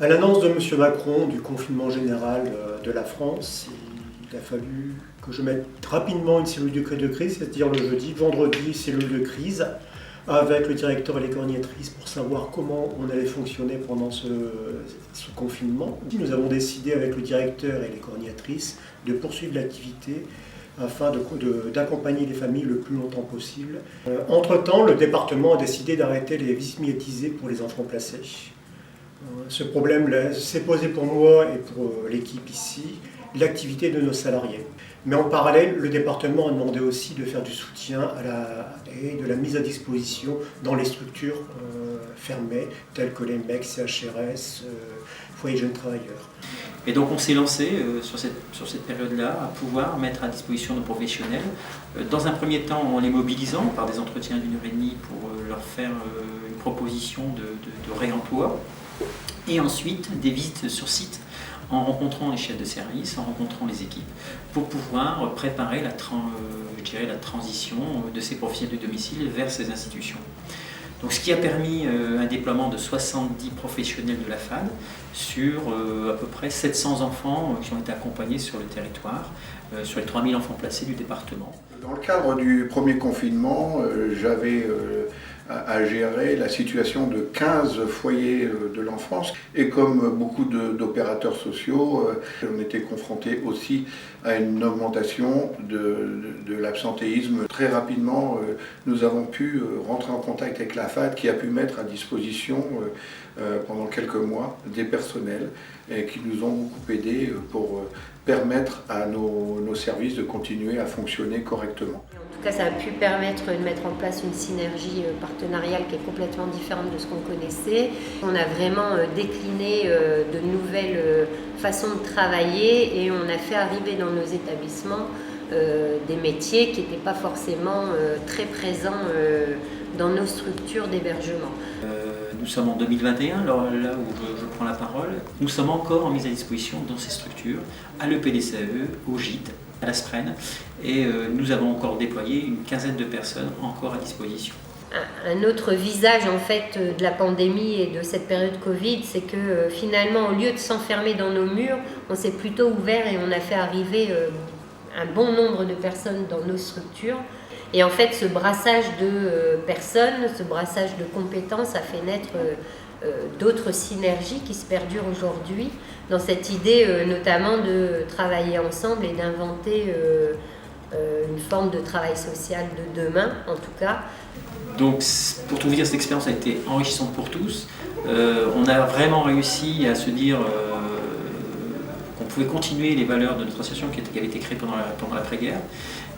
À l'annonce de M. Macron du confinement général de la France, il a fallu que je mette rapidement une cellule de crise, c'est-à-dire le jeudi, vendredi, cellule de crise, avec le directeur et les coordinatrices pour savoir comment on allait fonctionner pendant ce confinement. Nous avons décidé avec le directeur et les coordinatrices de poursuivre l'activité afin d'accompagner les familles le plus longtemps possible. Entre-temps, le département a décidé d'arrêter les visites médiatisées pour les enfants placés. Ce problème s'est posé pour moi et pour l'équipe ici, l'activité de nos salariés. Mais en parallèle, le département a demandé aussi de faire du soutien et de la mise à disposition dans les structures fermées, telles que les MEC, CHRS, foyers jeunes travailleurs. Et donc on s'est lancé sur cette période-là à pouvoir mettre à disposition nos professionnels, dans un premier temps en les mobilisant par des entretiens d'1h30 pour leur faire une proposition de réemploi, et ensuite des visites sur site en rencontrant les chefs de service, en rencontrant les équipes, pour pouvoir préparer la transition de ces professionnels de domicile vers ces institutions. Donc, ce qui a permis un déploiement de 70 professionnels de la FAD sur à peu près 700 enfants qui ont été accompagnés sur le territoire, sur les 3000 enfants placés du département. Dans le cadre du premier confinement, j'avais à gérer la situation de 15 foyers de l'enfance. Et comme beaucoup d'opérateurs sociaux, on était confronté aussi à une augmentation de l'absentéisme. Très rapidement, nous avons pu rentrer en contact avec la FAD qui a pu mettre à disposition pendant quelques mois des personnels et qui nous ont beaucoup aidés pour permettre à nos services de continuer à fonctionner correctement. En tout cas, ça a pu permettre de mettre en place une synergie partenariale qui est complètement différente de ce qu'on connaissait. On a vraiment décliné de nouvelles façons de travailler et on a fait arriver dans nos établissements des métiers qui n'étaient pas forcément très présents dans nos structures d'hébergement. Nous sommes en 2021, là où je prends la parole. Nous sommes encore en mise à disposition dans ces structures, à l'EPDCAE, au GIT, à la SPREN, et nous avons encore déployé une quinzaine de personnes encore à disposition. Un autre visage en fait de la pandémie et de cette période Covid, c'est que finalement, au lieu de s'enfermer dans nos murs, on s'est plutôt ouvert et on a fait arriver un bon nombre de personnes dans nos structures. Et en fait, ce brassage de personnes, ce brassage de compétences a fait naître d'autres synergies qui se perdurent aujourd'hui, dans cette idée notamment de travailler ensemble et d'inventer une forme de travail social de demain, en tout cas. Donc, pour tout vous dire, cette expérience a été enrichissante pour tous. On a vraiment réussi à se dire qu'on pouvait continuer les valeurs de notre association qui avait été créée pendant l'après-guerre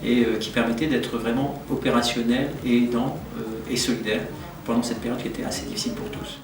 et qui permettait d'être vraiment opérationnel et aidant et solidaire pendant cette période qui était assez difficile pour tous.